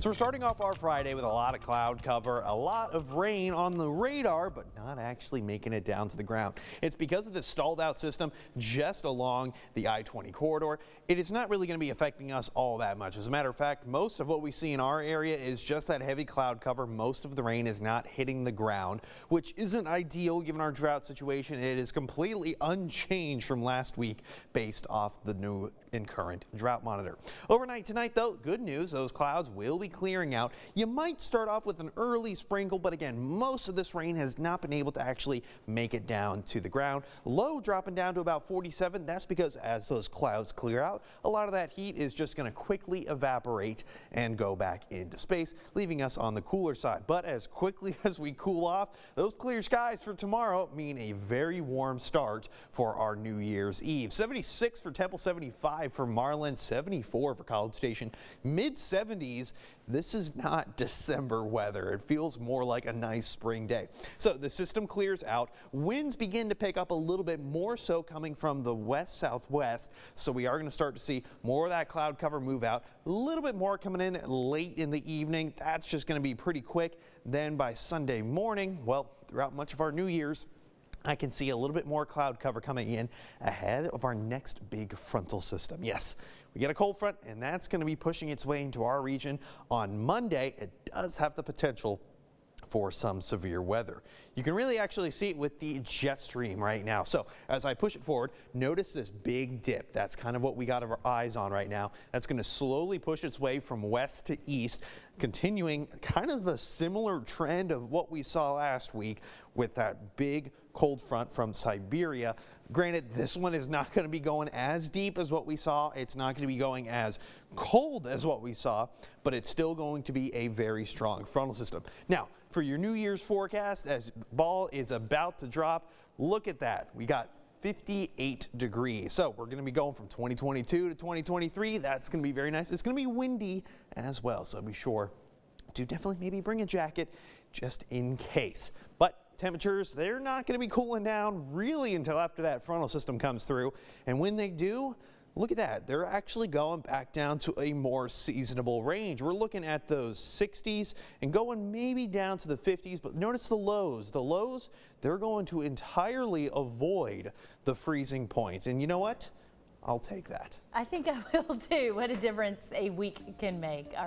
So we're starting off our Friday with a lot of cloud cover, a lot of rain on the radar, but not actually making it down to the ground. It's because of this stalled out system just along the I-20 corridor. It is not really going to be affecting us all that much. As a matter of fact, most of what we see in our area is just that heavy cloud cover. Most of the rain is not hitting the ground, which isn't ideal given our drought situation. It is completely unchanged from last week based off the new and current drought monitor. Overnight tonight, though, good news, those clouds will be clearing out. You might start off with an early sprinkle, but again, most of this rain has not been able to actually make it down to the ground. Low dropping down to about 47. That's because as those clouds clear out, a lot of that heat is just going to quickly evaporate and go back into space, leaving us on the cooler side. But as quickly as we cool off, those clear skies for tomorrow mean a very warm start for our New Year's Eve. 76 for Temple, 75 for Marlin, 74 for College Station, mid-70s. This is not December weather. It feels more like a nice spring day. So the system clears out. Winds begin to pick up a little bit more so coming from the west-southwest. So we are going to start to see more of that cloud cover move out. A little bit more coming in late in the evening. That's just going to be pretty quick. Then by Sunday morning, well, throughout much of our New Year's, I can see a little bit more cloud cover coming in ahead of our next big frontal system. Yes, we get a cold front, and that's going to be pushing its way into our region on Monday. It does have the potential for some severe weather. You can really actually see it with the jet stream right now. So as I push it forward, notice this big dip. That's kind of what we got our eyes on right now. That's going to slowly push its way from west to east, continuing kind of a similar trend of what we saw last week with that big cold front from Siberia. Granted, this one is not going to be going as deep as what we saw. It's not going to be going as cold as what we saw, but it's still going to be a very strong frontal system. Now, for your New Year's forecast, as ball is about to drop, look at that. We got 58 degrees. So we're going to be going from 2022 to 2023. That's going to be very nice. It's going to be windy as well, so be sure to definitely maybe bring a jacket just in case. But temperatures, they're not going to be cooling down really until after that frontal system comes through. And when they do, look at that. They're actually going back down to a more seasonable range. We're looking at those 60s and going maybe down to the 50s. But notice the lows. The lows, they're going to entirely avoid the freezing point. And you know what? I'll take that. I think I will too. What a difference a week can make. All right.